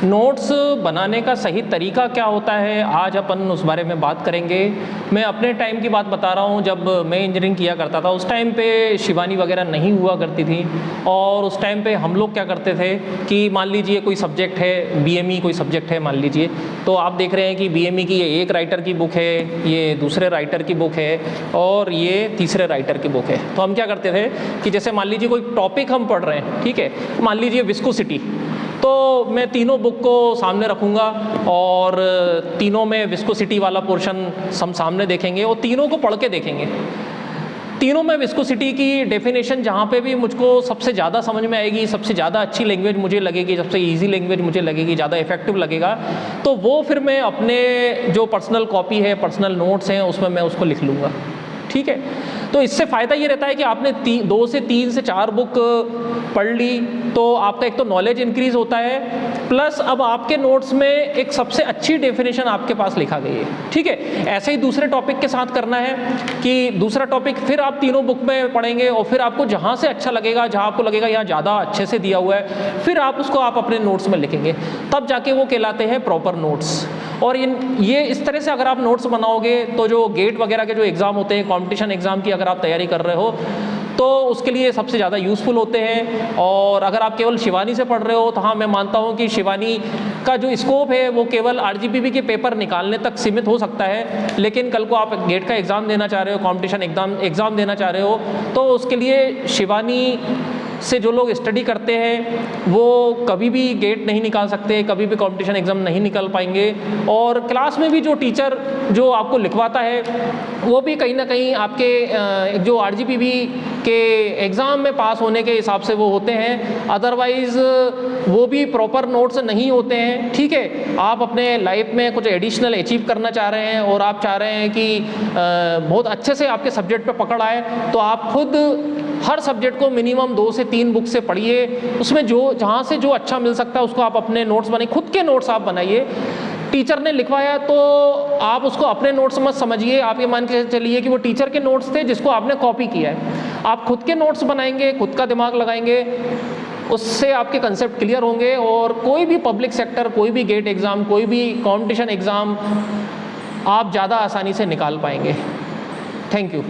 Notes बनाने का सही तरीका क्या होता है, आज अपन उस बारे में बात करेंगे। मैं अपने टाइम की बात बता रहा हूँ, जब मैं इंजीनियरिंग किया करता था उस टाइम पे शिवानी वगैरह नहीं हुआ करती थी। और उस टाइम पे हम लोग क्या करते थे कि मान लीजिए कोई सब्जेक्ट है, बीएमई कोई सब्जेक्ट है मान लीजिए, तो आप देख रहे हैं कि बीएमई की ये एक राइटर की बुक है, ये दूसरे राइटर की बुक है और ये तीसरे राइटर की बुक है। तो हम क्या करते थे कि जैसे मान लीजिए कोई टॉपिक हम पढ़ रहे हैं, ठीक है, मान लीजिए विस्कोसिटी, तो मैं तीनों बुक को सामने रखूँगा और तीनों में विस्कोसिटी वाला पोर्शन हम सामने देखेंगे और तीनों को पढ़ के देखेंगे। तीनों में विस्कोसिटी की डेफिनेशन जहाँ पे भी मुझको सबसे ज़्यादा समझ में आएगी, सबसे ज़्यादा अच्छी लैंग्वेज मुझे लगेगी, सबसे इजी लैंग्वेज मुझे लगेगी, ज़्यादा इफेक्टिव लगेगा, तो वो फिर मैं अपने जो पर्सनल कॉपी है, पर्सनल नोट्स हैं, उसमें मैं उसको लिख लूँगा। ठीक है, तो इससे फ़ायदा ये रहता है कि आपने 2 से 3 से 4 बुक पढ़ ली तो आपका एक तो नॉलेज इंक्रीज़ होता है, प्लस अब आपके नोट्स में एक सबसे अच्छी डेफिनेशन आपके पास लिखा गई है। ठीक है, ऐसे ही दूसरे टॉपिक के साथ करना है कि दूसरा टॉपिक फिर आप तीनों बुक में पढ़ेंगे और फिर आपको जहाँ से अच्छा लगेगा, जहाँ आपको लगेगा यहाँ ज़्यादा अच्छे से दिया हुआ है, फिर आप उसको आप अपने नोट्स में लिखेंगे, तब जाके वो कहलाते हैं प्रॉपर नोट्स। और ये इस तरह से अगर आप नोट्स बनाओगे तो जो गेट वगैरह के जो एग्ज़ाम होते हैं, कॉम्पिटिशन एग्ज़ाम की अगर आप तैयारी कर रहे हो तो उसके लिए सबसे ज़्यादा यूज़फुल होते हैं। और अगर आप केवल शिवानी से पढ़ रहे हो तो हाँ, मैं मानता हूँ कि शिवानी का जो स्कोप है वो केवल आरजीपीवी के पेपर निकालने तक सीमित हो सकता है, लेकिन कल को आप गेट का एग्ज़ाम देना चाह रहे हो, कॉम्पिटिशन एग्ज़ाम देना चाह रहे हो, तो उसके लिए शिवानी से जो लोग स्टडी करते हैं वो कभी भी गेट नहीं निकाल सकते, कभी भी कंपटीशन एग्ज़ाम नहीं निकाल पाएंगे। और क्लास में भी जो टीचर जो आपको लिखवाता है वो भी कहीं ना कहीं आपके जो आरजीपीवी के एग्ज़ाम में पास होने के हिसाब से वो होते हैं, अदरवाइज़ वो भी प्रॉपर नोट्स नहीं होते हैं। ठीक है, आप अपने लाइफ में कुछ एडिशनल अचीव करना चाह रहे हैं और आप चाह रहे हैं कि बहुत अच्छे से आपके सब्जेक्ट पे पकड़ आए, तो आप खुद हर सब्जेक्ट को मिनिमम 2 से 3 बुक से पढ़िए, उसमें जो जहाँ से जो अच्छा मिल सकता है उसको आप अपने नोट्स बनाइए, खुद के नोट्स आप बनाइए। टीचर ने लिखवाया तो आप उसको अपने नोट्स मत समझिए, आप ये मान के चलिए कि वो टीचर के नोट्स थे जिसको आपने कॉपी किया है। आप खुद के नोट्स बनाएंगे, खुद का दिमाग लगाएंगे, उससे आपके कंसेप्ट क्लियर होंगे और कोई भी पब्लिक सेक्टर, कोई भी गेट एग्ज़ाम, कोई भी कॉम्पिटिशन एग्ज़ाम आप ज़्यादा आसानी से निकाल पाएंगे। Thank you.